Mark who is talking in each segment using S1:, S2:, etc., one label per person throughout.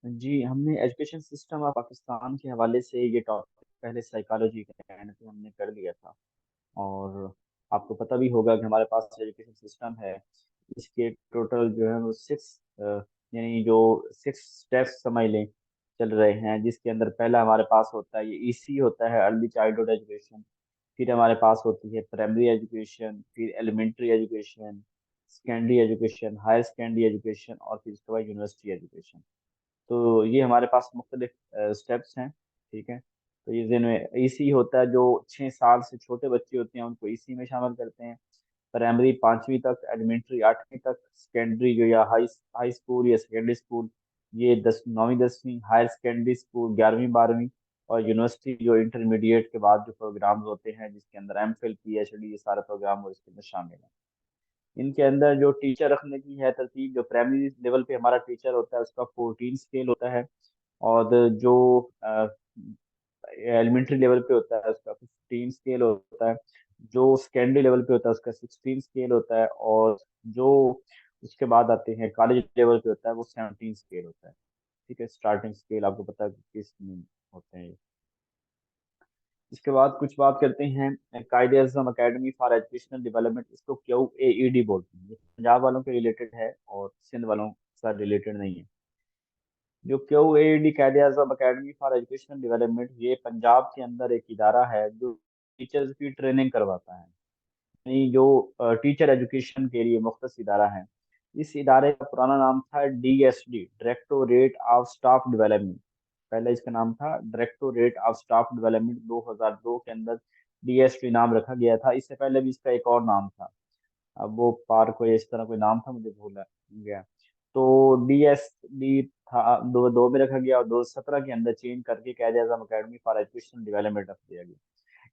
S1: जी, हमने education system of Pakistan के हवाले से ये टॉपिक पहले साइकोलॉजी के एंड पे हमने कर लिया था। और आपको पता भी होगा कि हमारे पास एजुकेशन सिस्टम है। इसके टोटल जो है वो यानी जो 6 स्टेप्स समझ लें चल रहे हैं, जिसके अंदर पहला हमारे पास होता है ये ईसी होता है, अर्ली चाइल्डहुड एजुकेशन। फिर हमारे पास होती है प्राइमरी एजुकेशन, फिर elementary education, secondary education, higher secondary education और फिर इसके बाद यूनिवर्सिटी एजुकेशन। तो ये हमारे पास मुख्तलिफ स्टेप्स हैं। ठीक है। तो ये जिनमें ईसी होता है, जो 6 साल से छोटे बच्चे होते हैं उनको ईसी में शामिल करते हैं। प्राइमरी 5वीं तक, एलिमेंट्री 8वीं तक, सेकेंडरी जो या हाई हाई स्कूल या सेकेंडरी स्कूल ये 9वीं 10वीं, हायर सेकेंडरी स्कूल 11वीं 12वीं, और यूनिवर्सिटी जो इंटरमीडिएट के बाद जो प्रोग्राम्स होते हैं जिसके अंदर एमफिल पीएचडी ये सारे प्रोग्राम वो इसके अंदर शामिल हैं। इनके अंदर जो टीचर रखने की है तरतीब, जो प्राइमरी लेवल पे हमारा टीचर होता है उसका 14 स्केल होता है। और जो एलिमेंट्री लेवल पे होता है उसका 15 स्केल होता है। जो सेकेंडरी लेवल पे होता है उसका 16 स्केल होता है। और जो उसके बाद आते हैं कॉलेज लेवल पे होता है वो 17 स्केल होता है। ठीक है। स्टार्टिंग स्केल आपको पता है कि किस में होते हैं। इसके बाद कुछ बात करते हैं कायदे आज़म अकेडमी फॉर एजुकेशनल डेवलपमेंट, इसको QAED बोलते हैं। ये पंजाब वालों के रिलेटेड है और सिंध वालों के साथ रिलेटेड नहीं है। जो QAED कायदे आज़म अकेडमी फॉर एजुकेशनल डेवलपमेंट, ये पंजाब के अंदर एक इदारा है जो टीचर्स की ट्रेनिंग करवाता है। यानी जो टीचर एजुकेशन के लिए मुख्तस इदारा है। इस इदारे का पुराना नाम था DSD, directorate of staff development. पहले इसका नाम था डायरेक्टोरेट ऑफ स्टाफ डेवलपमेंट। 2002 के अंदर DSD नाम रखा गया था। इससे पहले भी इसका एक और नाम था। अब वो पार कोई इस तरह कोई नाम था, मुझे भूल गया। तो DSD था, 2002 में रखा गया और 2017 के अंदर चेंज करके कायद आज़म अकेडमी फॉर एजुकेशन डेवलपमेंट रख दिया गया।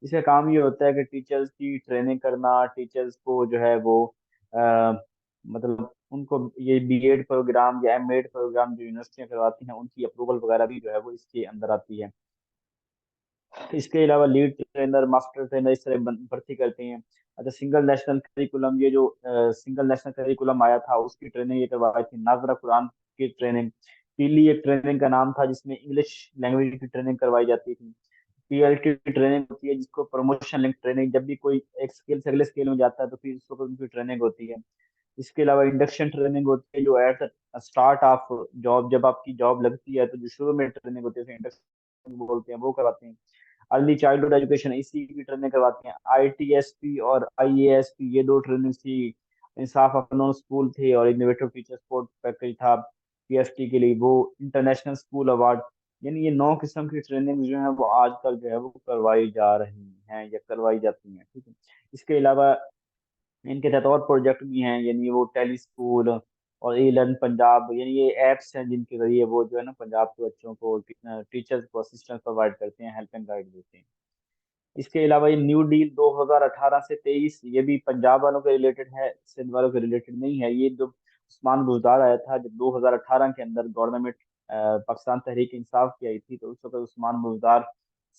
S1: इसका काम ये होता है कि टीचर्स की ट्रेनिंग करना, टीचर्स को जो है वो आ, मतलब उनको ये बीएड प्रोग्राम या एमएड प्रोग्राम जो यूनिवर्सिटियां करवाती हैं उनकी अप्रूवल वगैरह भी जो है वो इसके अंदर आती है। इसके अलावा लीड ट्रेनर, मास्टर ट्रेनर इस तरह भर्ती करते हैं। अच्छा, सिंगल नेशनल करिकुलम, ये जो सिंगल नेशनल करिकुलम आया था उसकी ट्रेनिंग ये करवाई थी। नाजरा कुरान की ट्रेनिंग। पीली एक ट्रेनिंग का नाम था जिसमें इंग्लिश लैंग्वेज की ट्रेनिंग करवाई जाती थी। PLT ट्रेनिंग होती है जिसको प्रमोशन लिंक ट्रेनिंग, जब भी कोई एक स्किल से अगले स्किल में जाता है तो फिर उसको उनकी ट्रेनिंग होती है। इसके अलावा इंडक्शन ट्रेनिंग होती है जो एट स्टार्ट ऑफ जॉब, जब आपकी जॉब लगती है तो जो शुरू में ट्रेनिंग होती है उसे इंडक्शन बोलते हैं, वो करवाते हैं। अर्ली चाइल्डहुड एजुकेशन इसी की ट्रेनिंग करवाते हैं। ITSP और IASP ये दो ट्रेनिंग थी। इंसाफ अपनों स्कूल थे और इनोवेटिव टीचर सपोर्ट पैकेज था PFT के लिए, वो इंटरनेशनल स्कूल अवार्ड। यानी ये 9 किस्म की ट्रेनिंग जो है वो आजकल जो है वो करवाई जा रही हैं या करवाई जाती हैं। ठीक है। इसके अलावा इनके तहत और प्रोजेक्ट भी हैं, यानी वो टेली स्कूल और ई लर्न पंजाब, यानी ये एप्स हैं जिनके जरिए वो जो है ना पंजाब के बच्चों को, टीचर्स को असिस्टेंस प्रोवाइड करते हैं, हेल्प एंड गाइड देते हैं। इसके अलावा ये न्यू डील 2018 से 23, ये भी पंजाब वालों के रिलेटेड है, सिंध वालों के रिलेटेड नहीं है। ये जो उस्मान बुजदार आया था जब 2018 के अंदर गवर्नमेंट पाकिस्तान तहरीक इंसाफ की आई थी, तो उस वक्त उस्मान बुजदार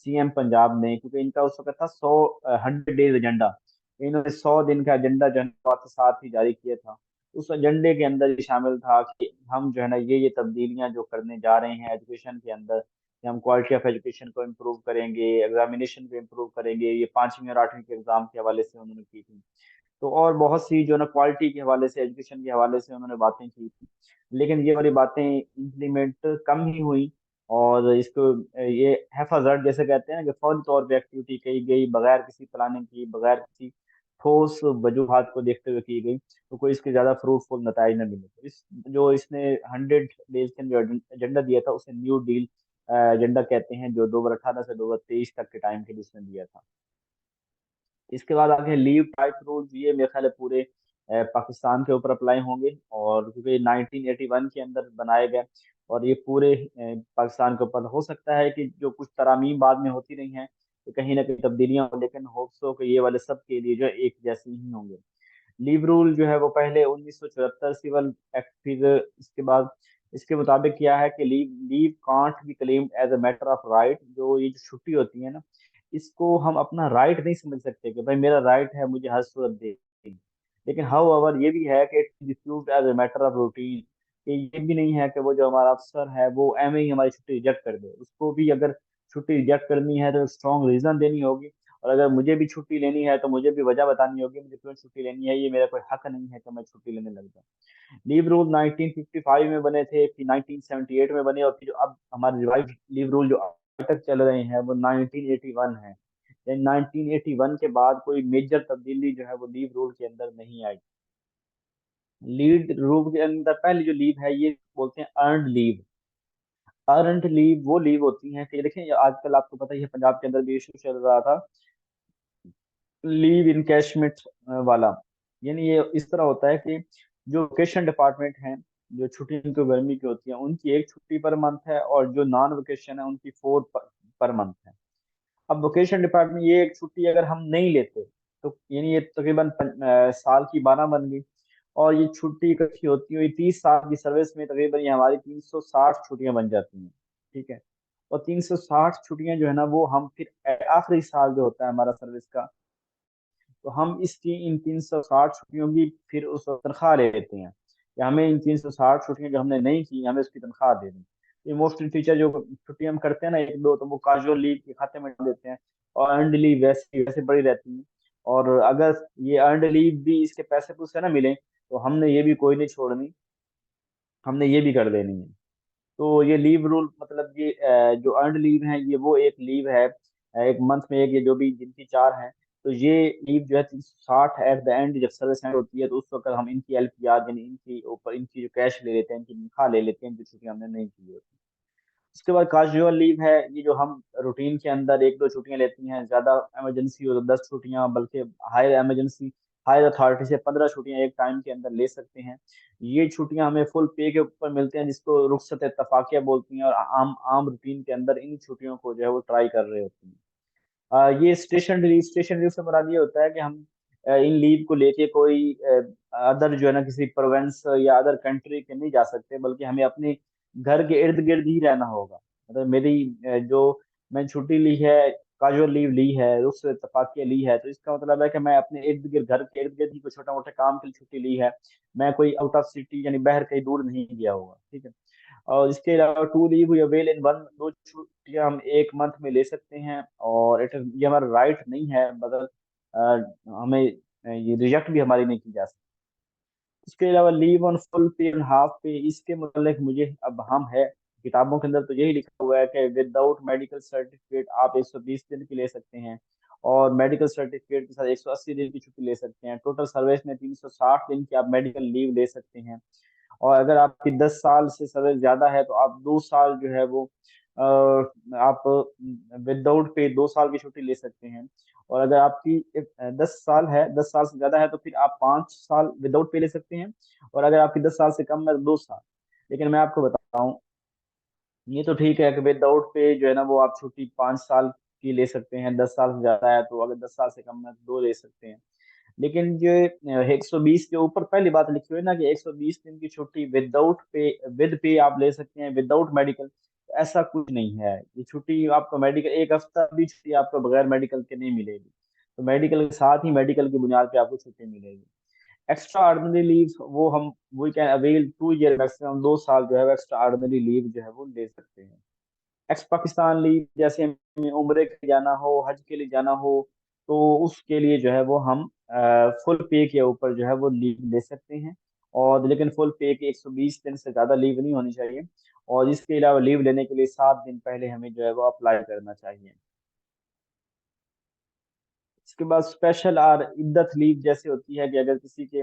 S1: CM पंजाब ने, क्योंकि इनका उस वक्त था 100 डेज एजेंडा, इन्होंने 100 दिन का एजेंडा जो है के साथ ही जारी किया था। उस एजेंडे के अंदर ये शामिल था कि हम जो है ना ये तब्दीलियां जो करने जा रहे हैं एजुकेशन के अंदर, कि हम क्वालिटी ऑफ एजुकेशन को इम्प्रूव करेंगे, एग्जामिनेशन को इम्प्रूव करेंगे। ये 5वीं और 8वीं के एग्जाम के हवाले से उन्होंने की थी। तो और बहुत सी जो ना क्वालिटी के हवाले से, एजुकेशन के हवाले से उन्होंने बातें की थी। लेकिन ये वाली बातें इम्प्लीमेंट कम ही हुई। और इसको ये हैफाजर्ड जैसे कहते हैं ना, कि फौरी तौर पे एक्टिविटी की गई बगैर किसी प्लानिंग की, बगैर किसी ठोस वजूहात को देखते हुए की गई, तो कोई इसके ज्यादा फ्रूटफुल नतीजे न मिले। तो इस जो इसने 100 डेज के जो एजेंडा दिया था उसे न्यू डील एजेंडा कहते हैं, जो 2018 से 2023 तक के टाइम के लिए इसने दिया था। इसके बाद आगे लीव टाइप रूल्स, ये मेरे ख्याल है पूरे पाकिस्तान के ऊपर अप्लाई होंगे, और क्योंकि 1981 के अंदर बनाए गए और ये पूरे पाकिस्तान के ऊपर हो सकता है कि जो कुछ तरामीम बाद में होती रही हैं तो कहीं ना कहीं तब्दीलियां हो, लेकिन होप्स हो कि ये वाले सब के लिए जो है एक जैसे ही होंगे। लीव रूल जो है वो पहले 1974 सिविल एक्ट, फिर इसके बाद इसके मुताबिक किया है कि leave leave can't be claimed as a matter of right. जो ये जो छुट्टी होती है ना, इसको हम अपना राइट नहीं समझ सकते कि भाई मेरा राइट है मुझे हर सूरत दे। लेकिन हाउ ओवर ये भी है कि it dispute as a matter of routine. कि ये भी नहीं है कि वो जो हमारा अफसर है वो एम ही हमारी छुट्टी रिजेक्ट कर दे। उसको भी अगर छुट्टी रिजेक्ट करनी है तो स्ट्रॉन्ग रीजन देनी होगी, और अगर मुझे भी छुट्टी लेनी है तो मुझे भी वजह बतानी होगी मुझे क्यों छुट्टी लेनी है। ये मेरा कोई हक नहीं है कि मैं छुट्टी लेने लग जाऊँ। लीव रूल 1955 में बने थे, फिर 1978 में बने, और फिर जो अब हमारे रिवाइज लीव रूल जो आज तक चल रहे हैं वो 1981 है। 1981 के बाद कोई मेजर तब्दीली जो है वो लीव रूल के अंदर नहीं आई। लीड रूल के अंदर पहली जो लीव है ये बोलते हैं अर्नड लीव। अर्नड लीव वो लीव होती हैं कि देखिए आजकल आपको पता ही है पंजाब के अंदर भी इशू चल रहा था लीव इनकैशमेंट वाला। यानी ये इस तरह होता है कि जो वेकेशन डिपार्टमेंट हैं, जो छुट्टी उनको गर्मी की होती है उनकी एक छुट्टी पर मंथ है, और जो नॉन वेकेशन है उनकी फोर पर मंथ है। अब वेकेशन डिपार्टमेंट ये एक छुट्टी अगर हम नहीं लेते तो यानी ये तकरीबन साल की 12 बन गई, और ये छुट्टी इकट्ठी होती हुई 30 साल की सर्विस में तकरीबन ये हमारी 360 छुट्टियां बन जाती हैं। ठीक है। और 360 छुट्टियां जो है ना वो हम फिर आखिरी साल जो होता है हमारा सर्विस का, तो हम इसकी इन 360 छुट्टियों की फिर उस वक्त तनख्वाह ले लेते हैं, या हमें इन 360 छुट्टियां जो हमने नहीं की हमें उसकी तनख्वाह दे दें। ये मोस्टली टीचर जो छुट्टियां हम करते हैं ना एक दो, तो वो कैजुअल लीव के खाते में डाल देते हैं, और अर्नड लीव वैसे वैसे पड़ी रहती है। और अगर ये अर्नड लीव भी इसके पैसे पूसे ना मिले तो हमने ये भी कोई नहीं छोड़नी, हमने ये भी कर देनी है। तो ये लीव रूल मतलब ये जो अर्नड लीव है ये वो एक लीव है, एक मंथ में एक, ये जो भी जिनकी चार है, तो ये लीव जो है 360 एट द एंड जब सर्विस एंड होती है तो उस वक्त हम इनकी एलपीआर यानी इनकी ऊपर इनकी जो कैश ले लेते हैं, इनकी तनख्वाह ले लेते हैं जो छुट्टी हमने नहीं की होती। उसके बाद कैजुअल लीव है, ये जो हम रूटीन के अंदर एक दो छुट्टियां लेती हैं, ज्यादा इमरजेंसी हो तो 10 छुट्टियां, बल्कि हायर इमरजेंसी हायर अथॉरिटी से 15 छुट्टियां एक टाइम के अंदर ले सकते हैं। ये छुट्टियां हमें फुल पे के ऊपर मिलते हैं जिसको रुखसत इत्तफाकिया बोलती हैं, और आम आम रूटीन के अंदर इन छुट्टियों को जो है वो ट्राई कर रहे होते हैं। ये स्टेशन लीव से मुराद ये होता है कि हम इन लीव को लेके कोई अदर जो है ना किसी प्रोविंस या अदर कंट्री के नहीं जा सकते, बल्कि हमें अपने घर के इर्द गिर्द ही रहना होगा। मतलब मेरी जो मैं छुट्टी ली है, कैजुअल लीव ली है, रुख्स इत्तफाकिया ली है, तो इसका मतलब है कि मैं अपने इर्द गिर्द घर के इर्द गिर्द ही कोई छोटा मोटा काम के लिए छुट्टी ली है। मैं कोई आउट ऑफ सिटी यानी बाहर कहीं दूर नहीं गया होगा। ठीक है। और इसके अलावा टू लीव या वेल इन वन, दो छुट्टियां हम एक मंथ में ले सकते हैं, और ये हमारा राइट नहीं है, बदल हमें ये रिजेक्ट भी हमारी नहीं की जा सकती। इसके अलावा लीव ऑन फुल पे एंड हाफ पे, इसके मतलब मुझे अब हम है किताबों के अंदर तो यही लिखा हुआ है कि विदाउट मेडिकल सर्टिफिकेट आप 120 दिन की ले सकते हैं, और मेडिकल सर्टिफिकेट के साथ 180 दिन की छुट्टी ले सकते हैं। टोटल सर्विस में 360 दिन की आप मेडिकल लीव ले सकते हैं। और अगर आपकी 10 साल से सर्विस ज्यादा है तो आप 2 साल जो है वो आप विदाउट पे 2 साल की छुट्टी ले सकते हैं। और अगर आपकी 10 साल है, 10 साल से ज्यादा है तो फिर आप 5 साल विदाउट पे ले सकते हैं। और अगर आपकी 10 साल से कम है तो 2 साल। लेकिन मैं आपको बताऊं, ये तो ठीक है कि विदाउट पे जो है ना वो आप छुट्टी 5 साल की ले सकते हैं, 10 साल से ज्यादा है तो, अगर 10 साल से कम है तो दो ले सकते हैं। लेकिन जो 120 के ऊपर पहली बात लिखी हुई है ना कि 120 दिन की छुट्टी विदाउट पे विद पे आप ले सकते हैं विदाउट मेडिकल, ऐसा कुछ नहीं है। ये छुट्टी आपको मेडिकल एक हफ्ता भी छुट्टी आपको बगैर मेडिकल के नहीं मिलेगी, तो मेडिकल के साथ ही मेडिकल की बुनियाद पे आपको छुट्टी मिलेगी। एक्स्ट्रा ऑर्डिनरी लीव वो हम we can avail 2 year, maximum 2 साल जो है एक्स्ट्रा ऑर्डिनरी लीव जो है वो ले सकते हैं। एक्स पाकिस्तान लीग जैसे हमें उम्रे के लिए जाना हो, हज के लिए जाना हो, तो उसके लिए जो है वो हम फुल पे के ऊपर जो है वो लीव ले सकते हैं। और लेकिन फुल पे के 120 दिन से ज्यादा लीव नहीं होनी चाहिए, और इसके अलावा लीव लेने के लिए 7 दिन पहले हमें जो है वो अप्लाई करना चाहिए। इसके बाद स्पेशल और इद्दत लीव जैसे होती है कि अगर किसी के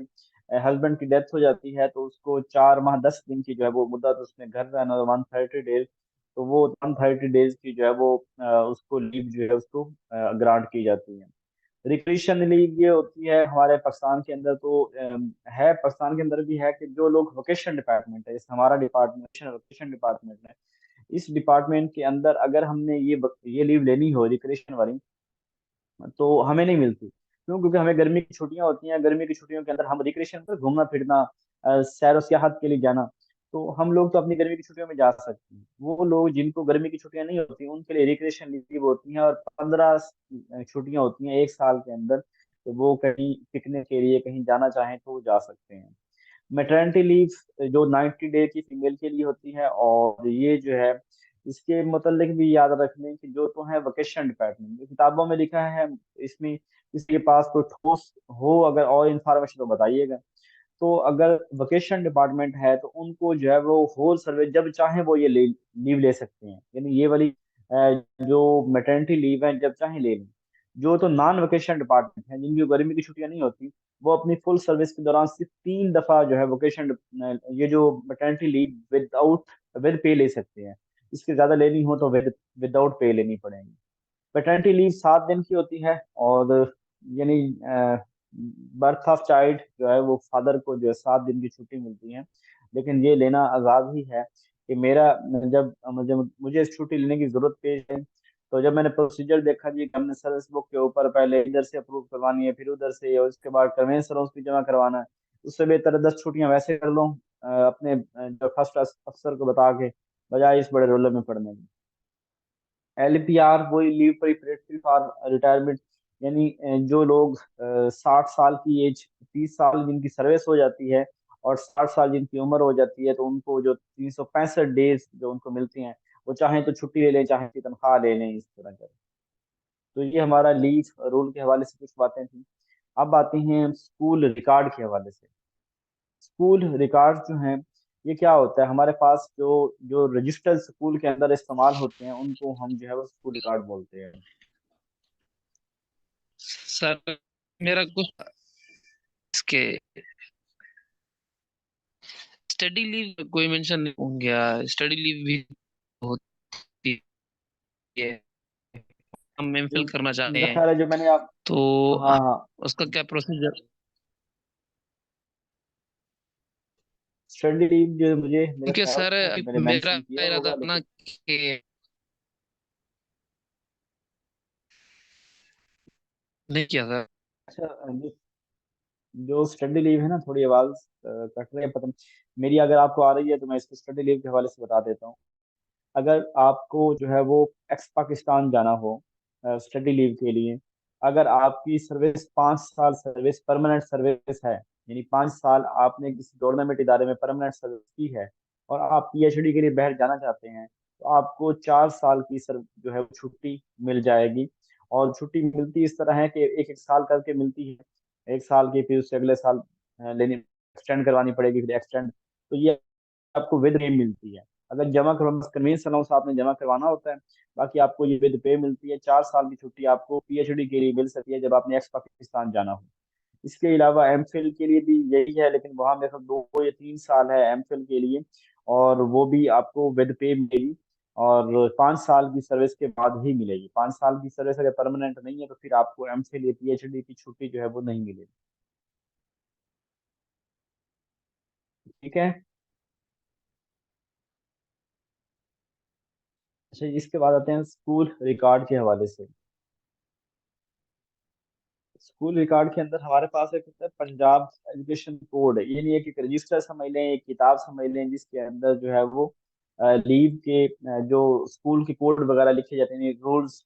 S1: हस्बैंड की डेथ हो जाती है तो उसको 4 माह 10 दिन की जो है वो मुद्दत उसने घर रहना, 130 डेज, तो वो 130 डेज की जो है वो उसको लीव जो है उसको ग्रांट की जाती है। रिक्रिएशन लीव ये होती है हमारे पाकिस्तान के अंदर तो है, पाकिस्तान के अंदर भी है कि जो लोग वोकेशन डिपार्टमेंट है, जैसे हमारा डिपार्टमेंट वोकेशन डिपार्टमेंट है, इस डिपार्टमेंट के अंदर अगर हमने ये लीव लेनी हो रिक्रिएशन वाली तो हमें नहीं मिलती। क्यों? क्योंकि हमें गर्मी की छुट्टियां होती हैं, गर्मी की छुट्टियों के अंदर हम रिक्रिएशन पर घूमना फिरना, सैर और सियाहत के लिए जाना, तो हम लोग तो अपनी गर्मी की छुट्टियों में जा सकते हैं। वो लोग जिनको गर्मी की छुट्टियां नहीं होती उनके लिए रिक्रिएशन लीव होती हैं, और 15 छुट्टियां होती हैं एक साल के अंदर, तो वो कहीं पिकनिक के लिए कहीं जाना चाहें तो वो जा सकते हैं। मैटरनिटी लीव जो 90 डे की फीमेल के लिए होती है, और ये जो है इसके मतलब भी याद रखने की जो तो है वोकेशन डिपार्टमेंट किताबों में लिखा है, इसमें किसी के पास कोई ठोस हो अगर और इन्फॉर्मेशन तो बताइएगा। तो अगर वोकेशन डिपार्टमेंट है तो उनको जो है वो होल सर्विस जब चाहे वो ये लीव ले सकते हैं, यानी ये वाली जो मैटरनिटी लीव है जब चाहे ले लें। जो तो नॉन वोकेशन डिपार्टमेंट है जिनकी गर्मी की छुट्टियां नहीं होती, वो अपनी फुल सर्विस के दौरान सिर्फ 3 दफा जो है वोकेशन ये जो मैटरनिटी लीव विद पे ले सकते हैं। इसके ज्यादा लेनी हो तो विदाउट पे लेनी पड़ेगी। पैटर्निटी लीव 7 दिन की होती है, और यानी बर्थ ऑफ चाइल्ड जो है वो फादर को जो है 7 दिन की छुट्टी मिलती है। लेकिन ये लेना आजाद ही है कि मेरा जब मुझे इस छुट्टी लेने की जरूरत पेश है, तो जब मैंने प्रोसीजर देखा जी कि हमने सर्विस बुक के ऊपर पहले इधर से अप्रूव करवानी है, फिर उधर से, और उसके बाद कन्वेंस भी जमा करवाना है, उससे बेहतर है 10 छुट्टियां वैसे कर लो अपने जो फर्स्ट अफसर को बता के, बजाय इस बड़े रोले में पड़ने की। LPR वही लीव प्रिपरेटरी फॉर रिटायरमेंट, यानी जो लोग 60 साल की एज, 30 साल जिनकी सर्विस हो जाती है और 60 साल जिनकी उम्र हो जाती है, तो उनको जो 365 डेज जो उनको मिलती हैं, वो चाहें तो छुट्टी ले लें, चाहे तनख्वाह ले लें, इस तरह करें। तो ये हमारा लीव रूल के हवाले से कुछ बातें थी। अब आते हैं स्कूल रिकॉर्ड के हवाले से। स्कूल रिकॉर्ड जो हैं, ये क्या होता है, हमारे पास जो जो रजिस्टर स्कूल के अंदर इस्तेमाल होते हैं उनको हम जो है वो स्कूल रिकॉर्ड बोलते हैं।
S2: सर मेरा कुछ इसके स्टडी लीव कोई मेंशन नहीं हो गया। स्टडी लीव भी होती है, हम एमफिल
S1: जो
S2: करना चाहते
S1: मेरा
S2: हैं
S1: ख्याल है जो मैंने आप,
S2: तो
S1: हाँ हाँ,
S2: उसका क्या प्रोसीजर।
S1: स्टडी लीव जो मुझे मेरा
S2: क्योंकि
S1: ख्याल
S2: सर
S1: है मैंने
S2: मेरा
S1: मेंशन किया
S2: इरादा
S1: होगा,
S2: ना
S1: लेकिन
S2: कि नहीं किया सर।
S1: अच्छा जो जो स्टडी लीव है ना, थोड़ी आवाज कट रही है, पता नहीं मेरी अगर आपको आ रही है तो मैं इसको स्टडी लीव के हवाले से बता देता हूँ। अगर आपको जो है वो एक्स पाकिस्तान जाना हो स्टडी लीव के लिए, अगर आपकी सर्विस 5 साल सर्विस परमानेंट सर्विस है, यानी 5 साल आपने किसी गवर्नमेंट इदारे में परमानेंट सर्विस की है, और आप PhD के लिए बाहर जाना चाहते हैं, तो आपको 4 साल की जो है वो छुट्टी मिल जाएगी। और छुट्टी मिलती इस तरह है कि एक एक साल करके मिलती है, 1 साल की, फिर उससे अगले साल लेनी एक्सटेंड करवानी पड़ेगी, फिर एक्सटेंड। तो ये आपको विद पे मिलती है। अगर जमा करवाना कन्वींस अलाउंस आपने जमा करवाना होता है, बाकी आपको ये विद पे मिलती है। 4 साल की छुट्टी आपको PhD के लिए मिल सकती है जब आपने एक्स पाकिस्तान जाना हो। इसके अलावा एमफिल के लिए भी यही है, लेकिन वहां मेरे ख्याल 2 या 3 साल है एमफिल के लिए, और वो भी आपको विद पे मिलेगी, और 5 साल की सर्विस के बाद ही मिलेगी। 5 साल की सर्विस अगर परमानेंट नहीं है तो फिर आपको एमफिल या PhD की छुट्टी जो है वो नहीं मिलेगी। ठीक है। अच्छा, इसके बाद आते हैं स्कूल रिकॉर्ड के हवाले से। स्कूल रिकॉर्ड के अंदर हमारे पास एक होता है पंजाब एजुकेशन कोड, ये नहीं है कि एक रजिस्टर समझ लें, एक किताब समझ लें, जिसके अंदर जो है वो लीव के जो स्कूल के कोड वगैरह लिखे जाते हैं, रूल्स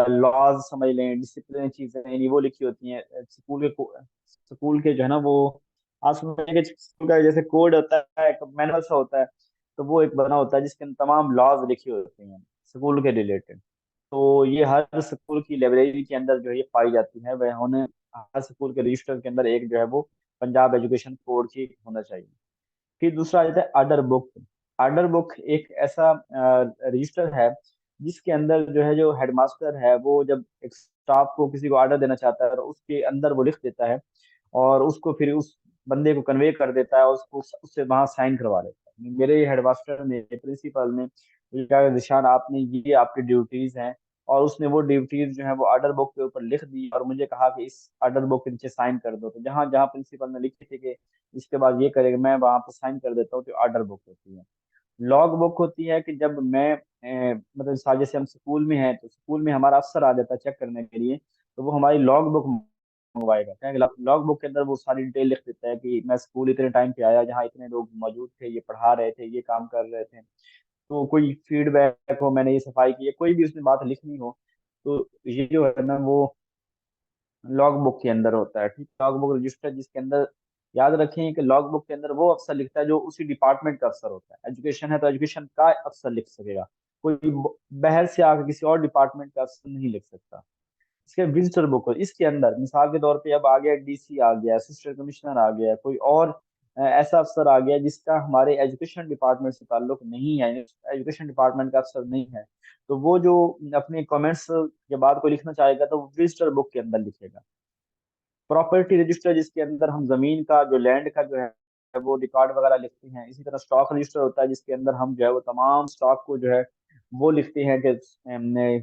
S1: लॉज समझ लें, डिसिप्लिन चीजें यानी वो लिखी होती हैं स्कूल के जो है ना वो, आप समझेंगे स्कूल का जैसे कोड होता है, एक मैनुअल सा होता है, तो वो एक बना होता है जिसके अंदर तमाम लॉज लिखे होते हैं स्कूल के रिलेटेड। तो ये हर स्कूल की लाइब्रेरी के अंदर जो है ये पाई जाती है, वह होने हर स्कूल के रजिस्टर के अंदर एक जो है वो पंजाब एजुकेशन कोड की होना चाहिए। फिर दूसरा आ जाता है आर्डर बुक। आर्डर बुक एक ऐसा रजिस्टर है जिसके अंदर जो है जो हेडमास्टर है वो जब एक स्टाफ को किसी को ऑर्डर देना चाहता है तो उसके अंदर वो लिख देता है, और उसको फिर उस बंदे को कन्वे कर देता है, उसको उससे वहां साइन करवा लेता है। मेरे हेडमास्टर ने, प्रिंसिपल ने मुझे कहा कि निशान आपने ये आपकी ड्यूटीज हैं, और उसने वो ड्यूटीज जो है वो ऑर्डर बुक के ऊपर लिख दी, और मुझे कहा कि इस ऑर्डर बुक के नीचे साइन कर दो। तो जहां जहां प्रिंसिपल ने लिखे थे कि इसके बाद ये करेगा, मैं वहां पर साइन कर देता हूँ, तो ऑर्डर बुक होती है। लॉग बुक होती है कि जब मैं मतलब जैसे हम स्कूल में हैं तो स्कूल में हमारा अफसर आ जाता है चेक करने के लिए, तो वो हमारी लॉग बुक मंगवाएगा। क्या लॉग बुक के अंदर वो सारी डिटेल लिख देता है कि मैं स्कूल इतने टाइम पे आया, जहाँ इतने लोग मौजूद थे, ये पढ़ा रहे थे, ये काम कर रहे थे, तो कोई फीडबैक हो, मैंने ये सफाई की है, कोई भी उसमें बात लिखनी हो, तो ये जो है ना वो लॉग बुक के अंदर होता है। ठीक, लॉग बुक रजिस्टर जिसके अंदर याद रखें कि लॉग बुक के अंदर वो अफसर लिखता है जो उसी डिपार्टमेंट का अफसर होता है। एजुकेशन है तो एजुकेशन का अफसर लिख सकेगा, कोई बाहर से आकर किसी और डिपार्टमेंट का अफसर नहीं लिख सकता। इसके विजिटर बुक हो, इसके अंदर मिसाल के तौर पे अब आ गया डीसी आ गया, असिस्टेंट कमिश्नर आ गया, कोई और ऐसा अफसर आ गया जिसका हमारे एजुकेशन डिपार्टमेंट से ताल्लुक नहीं है, एजुकेशन डिपार्टमेंट का अफसर नहीं है, तो वो जो अपने कमेंट्स के बाद कोई लिखना चाहेगा तो वो विजिटर बुक के अंदर लिखेगा। प्रॉपर्टी रजिस्टर जिसके अंदर हम जमीन का जो लैंड का जो है वो रिकॉर्ड वगैरह लिखते हैं। इसी तरह स्टॉक रजिस्टर होता है जिसके अंदर हम जो है वो तमाम स्टॉक को जो है वो लिखते हैं कि हमने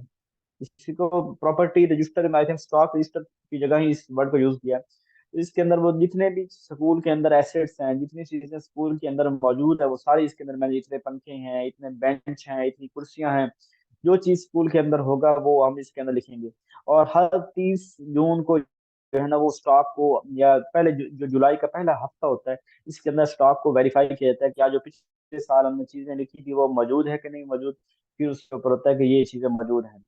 S1: इसी को प्रॉपर्टी रजिस्टर में आई थिंक स्टॉक रजिस्टर की जगह ही इस वर्ड को यूज किया। तो इसके अंदर वो जितने भी स्कूल के अंदर एसेट्स हैं, जितनी चीजें स्कूल के अंदर मौजूद है वो सारी इसके अंदर मैंने, इतने पंखे हैं, इतने बेंच हैं, इतनी कुर्सियां हैं, जो चीज स्कूल के अंदर होगा वो हम इसके अंदर लिखेंगे। और हर 30 जून को जो है ना वो स्टॉक को, या पहले जो जुलाई का पहला हफ्ता होता है, इसके अंदर स्टॉक को वेरीफाई किया जाता है कि आज जो पिछले साल हमने चीजें लिखी थी वो मौजूद है कि नहीं मौजूद। फिर उसके ऊपर होता है कि ये चीजें मौजूद हैं।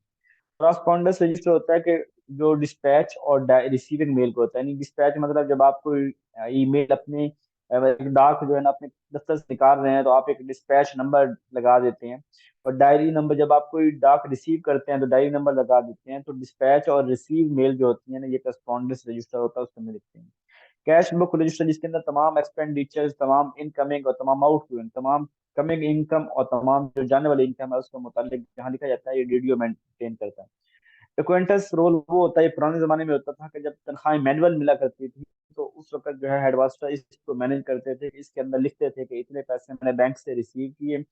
S1: क्रॉसपॉन्डेंस रजिस्टर होता है कि जो डिस्पैच और रिसीविंग मेल को होता है। यानी डिस्पैच मतलब जब आप कोई ईमेल अपने एक डाक जो है ना अपने दफ्तर से निकाल रहे हैं तो आप एक डिस्पैच नंबर लगा देते हैं। और डायरी नंबर जब आप कोई डाक रिसीव करते हैं तो डायरी नंबर लगा देते हैं। तो डिस्पैच और रिसीव मेल जो होती है ना, ये करस्पॉन्डेंस रजिस्टर होता है, उसके अंदर लिखते हैं। कैश बुक रजिस्टर जिसके अंदर तमाम एक्सपेंडिचर्स, तमाम इनकमिंग और तमाम आउटगोइंग, तमाम कमिंग इनकम और तमाम जो जाने वाली इनकम है उसके मुतालिक जहाँ लिखा जाता है, ये वीडियो मेंटेन करता है। एक्वेंटेंस रोल वो होता है, पुराने जमाने में होता था कि जब तनख्वाहें मैनुअल मिला करती थी तो उस वक्त जो है हेडमास्टर इसको मैनेज करते थे। इसके अंदर लिखते थे कि इतने पैसे मैंने बैंक से रिसीव किए,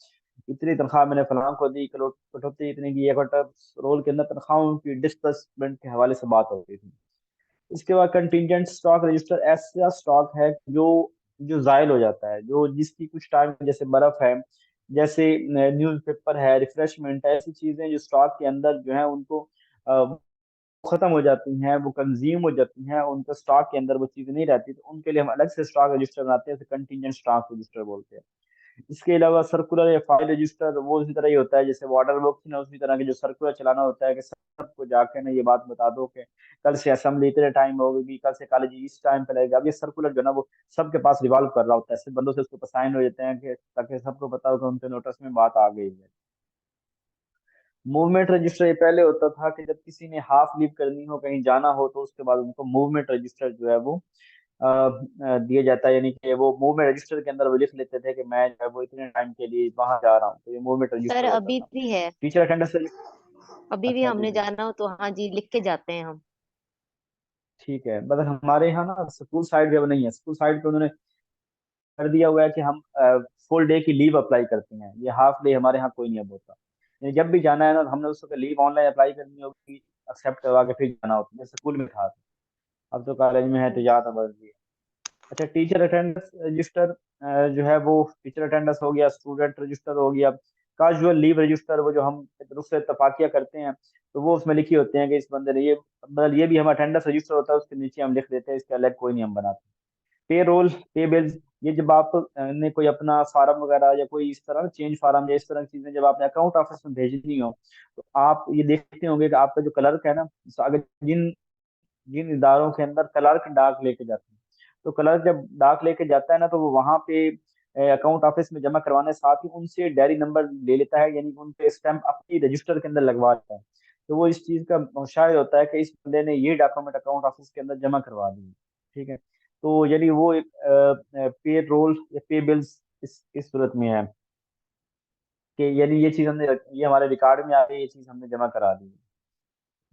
S1: इतनी तनख्वाह मैंने फलां को दी, कटौती इतनी की। एक्वेंटेंस रोल के अंदर तनख्वाहों की डिस्बर्समेंट के हवाले से बात होती थी। इसके बाद कंटिजेंट स्टॉक रजिस्टर ऐसा स्टॉक है जो जो जायल हो जाता है, जो जिसकी कुछ टाइम, जैसे बर्फ है, जैसे न्यूज़पेपर है, रिफ्रेशमेंट है, ऐसी चीजें जो स्टॉक के अंदर जो है उनको खत्म हो जाती हैं, वो कंज्यूम हो जाती हैं, उनका स्टॉक के अंदर वो चीज़ नहीं रहती, तो उनके लिए हम अलग से स्टॉक रजिस्टर बनाते हैं, कंटीजेंट स्टॉक रजिस्टर बोलते हैं। इसके अलावा सर्कुलर या फाइल रजिस्टर वो उसी तरह ही होता है जैसे वाटर बुक थी ना, उसी तरह के जो सर्कुलर चलाना होता है कि सबको जाके ना ये बात बता दो कि कल से असेंबली इतने टाइम होगी, कल से कॉलेज इस टाइम पे लगेगा। अब ये सर्कुलर जो है ना वो सबके पास रिवॉल्व कर रहा होता है, सिर्फ बंदों से उसको साइन हो जाते हैं कि ताकि सबको पता हो कि उनके नोटिस में बात आ गई है। मूवमेंट रजिस्टर ये पहले होता था कि जब किसी ने हाफ लीव करनी हो, कहीं जाना हो, तो उसके बाद उनको मूवमेंट रजिस्टर जो है वो दिया जाता है। यानी कि वो मूवमेंट रजिस्टर के अंदर वो लिख लेते थे कि मैं जो है वो इतने टाइम के लिए वहां जा रहा हूँ, तो ये मूवमेंट
S3: सर
S1: रजिस्टर होता
S3: अभी
S1: था।
S3: भी है,
S1: टीचर अटेंडेंस।
S3: अभी भी
S1: अच्छा जी
S3: हमने
S1: जी,
S3: जाना हो तो हाँ जी लिख के जाते हैं हम।
S1: ठीक है। मतलब हमारे यहाँ ना स्कूल साइड पे वो नहीं है, स्कूल साइड पे उन्होंने कर दिया हुआ है कि हम फुल डे की लीव अप्लाई करते हैं, ये हाफ डे हमारे यहाँ कोई नहीं अब होता। यानी जब भी जाना है ना, हमने उसको लीव ऑनलाइन अप्लाई करनी होगी, एक्सेप्ट करवा के फिर जाना होता है, जैसे स्कूल में था। अब तो कॉलेज में है तो ज्यादा बढ़ गई है। अच्छा, टीचर अटेंडेंस रजिस्टर जो है वो टीचर अटेंडेंस हो गया, स्टूडेंट रजिस्टर हो गया, कैजुअल लीव रजिस्टर वो जो हम एक दूसरे से इत्तफाकिया करते हैं, तो वो उसमें लिखी होते हैं कि इस बंदे ने ये, मतलब ये भी हम अटेंडेंस रजिस्टर होता है उसके नीचे हम लिख देते हैं, इसके अलग कोई नहीं हम बनाते। पे रोल, पे बिल्स, ये जब आप ने कोई अपना फार्म वगैरह या कोई इस तरह चेंज फार्म या इस तरह की चीजें जब आपने अकाउंट ऑफिस में भेजनी हो, तो आप ये देखते होंगे कि आपका जो क्लर्क है ना, तो अगर जिन जिन इदारों के अंदर क्लर्क डाक लेके जाते हैं, तो क्लर्क जब डाक लेके जाता है ना तो वो वहां पे अकाउंट ऑफिस में जमा करवाने साथ ही उनसे डायरी नंबर ले लेता है, यानी कि उनके स्टैंप अपनी रजिस्टर के अंदर लगवा लेता है। तो वो इस चीज का शायद होता है कि इस बंदे ने ये डॉक्यूमेंट अकाउंट ऑफिस के अंदर जमा करवा दिए। ठीक है, तो यानी वो एक पे रोल या पे बिल्स इस सूरत में है कि यानी ये चीज हमने ये हमारे रिकॉर्ड में आ गई, ये चीज हमने जमा करा दी।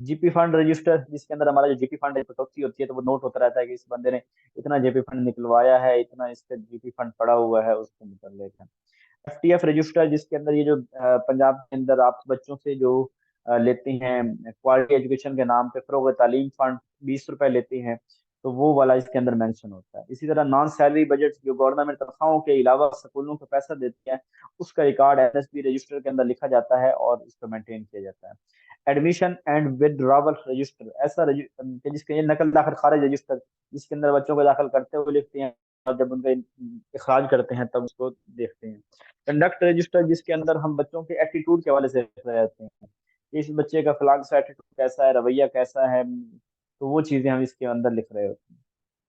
S1: जीपी फंड रजिस्टर जिसके अंदर हमारा जो जीपी फंड कटौती होती है तो वो नोट होता रहता है कि इस बंदे ने इतना जीपी फंड निकलवाया है, इतना इसका जीपी फंड पड़ा हुआ है, उसके मुताबिक है। एफटीएफ रजिस्टर जिसके अंदर ये जो पंजाब के अंदर आप बच्चों से जो लेते हैं क्वालिटी एजुकेशन के नाम पे फरोग तालीम फंड, 20 रुपए लेते हैं, तो वो वाला इसके अंदर मेंशन होता है। इसी तरह नॉन सैलरी बजट जो गवर्नमेंट तनख्वाहों के अलावा स्कूलों को पैसा देती है, उसका रिकॉर्ड एनएसबी रजिस्टर के अंदर लिखा जाता है और उसको मेंटेन किया जाता है। एडमिशन एंड विदड्रॉवल रजिस्टर ऐसा जिसके ये नकल दाखिल खारिज रजिस्टर, जिसके अंदर बच्चों को दाखिल करते हुए लिखते हैं और जब उनका इखराज करते हैं तब उसको देखते हैं। कंडक्ट रजिस्टर जिसके अंदर हम बच्चों के एटीट्यूड के हवाले से लिख रहे होते हैं, इस बच्चे का फलां सा एटीट्यूड कैसा है, रवैया कैसा है, तो वो चीजें हम इसके अंदर लिख रहे होते हैं।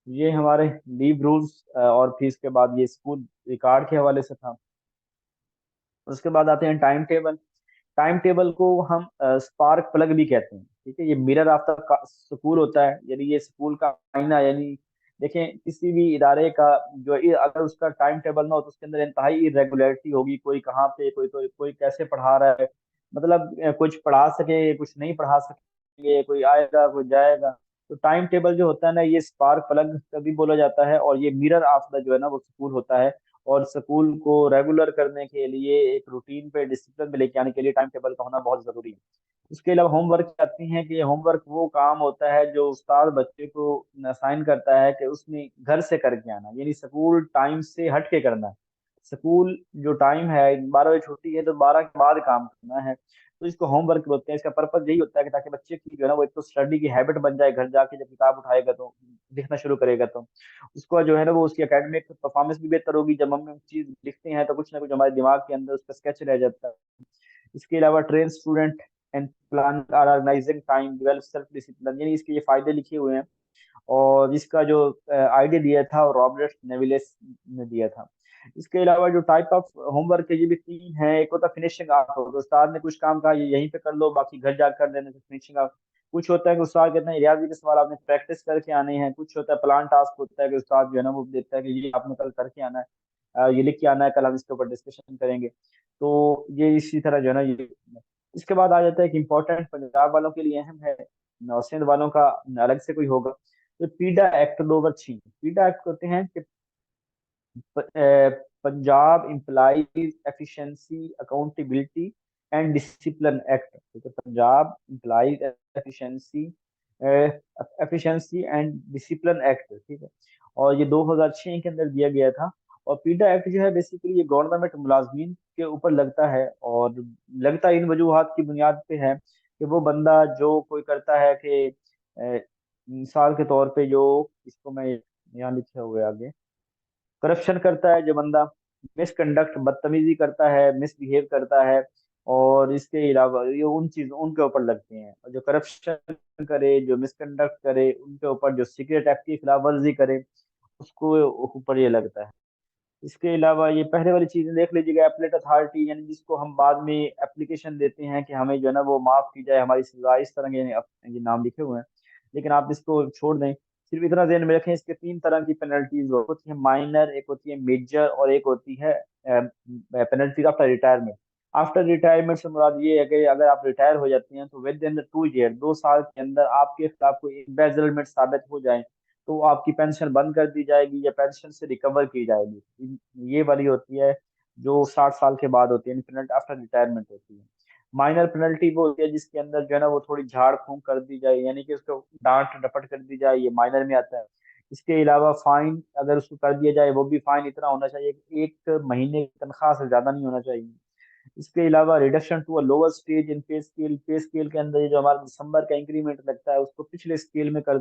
S1: ये हमारे लीव रूल्स और फिर इसके बाद ये स्कूल रिकॉर्ड के हवाले से था। उसके बाद आते हैं टाइम टेबल। टाइम टेबल को हम स्पार्क प्लग भी कहते हैं, ठीक है। ये मिरर ऑफ द स्कूल होता है, यानी ये स्कूल का आईना। यानी देखें, किसी भी इदारे का जो अगर उसका टाइम टेबल ना हो तो उसके अंदर इंतहाई इरेगुलरिटी होगी। कोई कहाँ पे, कोई कैसे पढ़ा रहा है, मतलब कुछ पढ़ा सके, कुछ नहीं पढ़ा सकेंगे, कोई आएगा कोई जाएगा। तो टाइम टेबल जो होता है ना, ये स्पार्क प्लग तभी बोला जाता है, और ये मिरर ऑफ द जो है ना वो स्कूल होता है। और स्कूल को रेगुलर करने के लिए, एक रूटीन पे, डिसिप्लिन में लेके आने के लिए टाइम टेबल का होना बहुत जरूरी है। उसके अलावा होमवर्क आती हैं कि होमवर्क वो काम होता है जो उस्ताद बच्चे को असाइन करता है कि उसने घर से करके आना, यानी स्कूल टाइम से हट के करना है। स्कूल जो टाइम है, 12 बजे छुट्टी है तो 12 के बाद काम करना है, तो इसको होमवर्क बोलते हैं। इसका पर्पज यही होता है कि ताकि बच्चे की जो है ना वो एक तो स्टडी की हैबिट बन जाए, घर जाके जब किताब उठाएगा तो लिखना शुरू करेगा तो उसको जो है ना वो उसकी एकेडमिक परफॉर्मेंस भी बेहतर होगी। जब हम चीज लिखते हैं तो कुछ ना कुछ हमारे दिमाग के अंदर उसका स्केच रह जाता है। इसके अलावा train student and plan or organising time, develop self discipline, यानी इसके ये फायदे लिखे हुए हैं। और इसका जो आइडिया दिया था वो रॉबर्ट नेविलेस ने दिया था। इसके अलावा जो टाइप ऑफ होमवर्क है ये भी तीन है। एक होता है फिनिशिंग आर्ट, हो तो उस्ताद ने कुछ काम कहा ये यहीं पे कर लो, बाकी घर जाकर कर लेने से फिनिशिंग आर्ट। कुछ होता है कि उस्ताद कहते हैं रियाजी के सवाल आपने प्रैक्टिस करके आने हैं। कुछ होता है प्लान टास्क, होता है कि उस्ताद जो है ना वो देता है कि ये आपने कल करके आना है, ये लिख के आना है, कल हम इसके ऊपर डिस्कशन करेंगे। तो ये इसी तरह जो है ना ये। इसके बाद आ जाता है कि इम्पोर्टेंट पंजाब वालों के लिए अहम है, और सिंध वालों का अलग से कोई होगा। तो पीडा एक्ट 2006, पीडा एक्ट होते हैं कि Punjab employees efficiency accountability and discipline act, ठीक है। Punjab employees efficiency efficiency and discipline act, ठीक है। और ये 2006 के अंदर दिया गया था। और पीडा एक्ट जो है बेसिकली ये गवर्नमेंट मुलाजमीन के ऊपर लगता है, और लगता इन वजूहात की बुनियाद पे है कि वो बंदा जो कोई करता है कि मिसाल के तौर पे जो, इसको मैं यहाँ लिखे हुए आगे, करप्शन करता है जो बंदा, मिसकंडक्ट बदतमीजी करता है, मिसबिहेव करता है, और इसके अलावा ये उन चीज उनके ऊपर लगते हैं। और जो करप्शन करे, जो मिसकंडक्ट करे, उनके ऊपर, जो सीक्रेट एक्ट की खिलाफ वर्जी करे उसको ऊपर ये लगता है। इसके अलावा ये पहले वाली चीजें देख लीजिएगा, एपलेट अथॉरिटी, यानी जिसको हम बाद में एप्लीकेशन देते हैं कि हमें जो है ना वो माफ की जाए हमारी सजा, इस तरह के ये नाम लिखे हुए हैं, लेकिन आप इसको छोड़ दें। सिर्फ इतना ध्यान में रखें, इसके तीन तरह की पेनल्टीज होती है, माइनर, एक होती है मेजर, और एक होती है penalties after retirement. After retirement से मुराद ये है कि अगर आप रिटायर हो जाते हैं तो विद इन 2 ईयर, 2 साल के अंदर आपके खिलाफ कोई एम्बेजलमेंट साबित हो जाए तो आपकी पेंशन बंद कर दी जाएगी या पेंशन से रिकवर की जाएगी। ये वाली होती है जो 60 साल के बाद होती है, पेनल्टी आफ्टर रिटायरमेंट होती है। माइनर पेनल्टी वो होती है जिसके अंदर जो है ना वो थोड़ी झाड़ फूंक कर दी जाए, यानी कि उसको डांट डपट कर दी जाए, ये माइनर में आता है। इसके अलावा फाइन अगर उसको कर दिया जाए, वो भी फाइन इतना होना चाहिए कि 1 महीने की तनख्वाह से ज्यादा नहीं होना चाहिए। इसके अलावा reduction to a lower stage in pay scale, पे स्केल के अंदर ये जो हमारा दिसंबर का इंक्रीमेंट लगता है उसको पिछले स्केल में कर,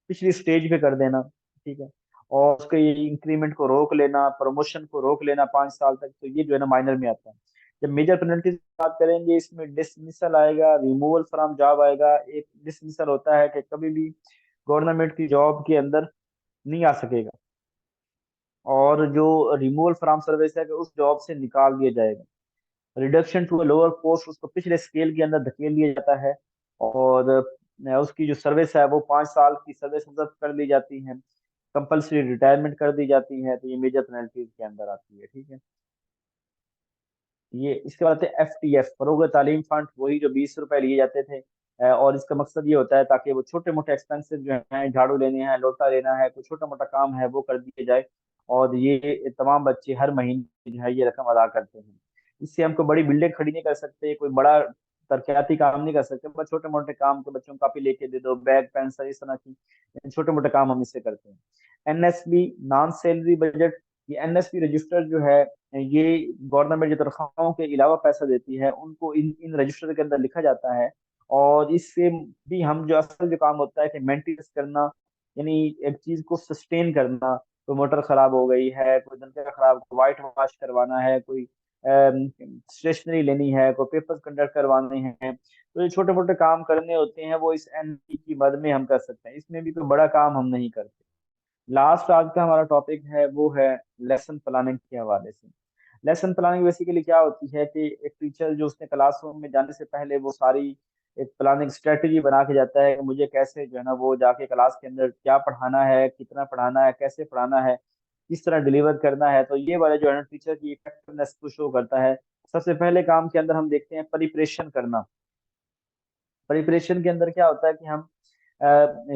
S1: पिछली स्टेज पे कर देना, ठीक है। और उसके ये इंक्रीमेंट को रोक लेना, प्रमोशन को रोक लेना 5 साल तक, तो ये जो है ना माइनर में आता है। जब मेजर पेनल्टी की बात करेंगे, इसमें डिसमिसल आएगा, रिमूवल फ्रॉम जॉब आएगा। एक डिसमिसल होता है कि कभी भी गवर्नमेंट की जॉब के अंदर नहीं आ सकेगा, और जो रिमूवल फ्रॉम सर्विस है कि उस जॉब से निकाल दिया जाएगा। रिडक्शन टू लोअर पोस्ट, उसको पिछले स्केल के अंदर धकेल दिया जाता है। और उसकी जो सर्विस है वो 5 साल की सर्विस रद्द कर दी जाती है। कंपल्सरी रिटायरमेंट कर दी जाती है। तो ये मेजर पेनल्टीज के अंदर आती है, ठीक है। ये इसके बाद आते हैं FTF, फरोग तालीम फंड, वही जो 20 रुपए लिए जाते थे। और इसका मकसद ये होता है ताकि वो छोटे मोटे एक्सपेंसेस जो हैं, झाड़ू लेने हैं, लोटा लेना है, कोई छोटा मोटा काम है वो कर दिए जाए। और ये तमाम बच्चे हर महीने जो है ये रकम अदा करते हैं। इससे हमको बड़ी बिल्डिंग खड़ी नहीं कर सकते, कोई बड़ा तरक्याती काम नहीं कर सकते, बस छोटे मोटे काम के, बच्चों को कापी लेके दे दो, बैग पेंसिल, इस तरह की छोटे मोटे काम हम इससे करते हैं। NSB, नॉन सैलरी बजट, ये NSB रजिस्टर जो है ये गवर्नमेंट जो तनख्वाहों के अलावा पैसा देती है उनको इन इन रजिस्टर के अंदर लिखा जाता है। और इससे भी हम जो असल जो काम होता है कि मेंटेनेंस करना, यानी एक चीज को सस्टेन करना, कोई मोटर खराब हो गई है, कोई नलका खराब, वाइट वॉश करवाना है, कोई स्टेशनरी लेनी है, कोई पेपर कंडक्ट करवाने हैं, तो ये छोटे मोटे काम करने होते हैं वो इस NSB की मद में हम कर सकते हैं। इसमें भी कोई बड़ा काम हम नहीं करते। लास्ट आज का हमारा टॉपिक है वो है लेसन प्लानिंग के हवाले से। लेसन प्लानिंग बेसिकली क्या होती है कि एक टीचर जो उसने क्लासरूम में जाने से पहले वो सारी एक प्लानिंग स्ट्रेटजी बना के जाता है कि मुझे कैसे जो है ना वो जाके क्लास के अंदर क्या पढ़ाना है, कितना पढ़ाना है, कैसे पढ़ाना है, किस तरह डिलीवर करना है। तो ये वाला जो है ना टीचर की इफेक्टिवनेस को शो करता है। सबसे पहले काम के अंदर हम देखते हैं प्रिपरेशन करना। प्रिपरेशन के अंदर क्या होता है कि हम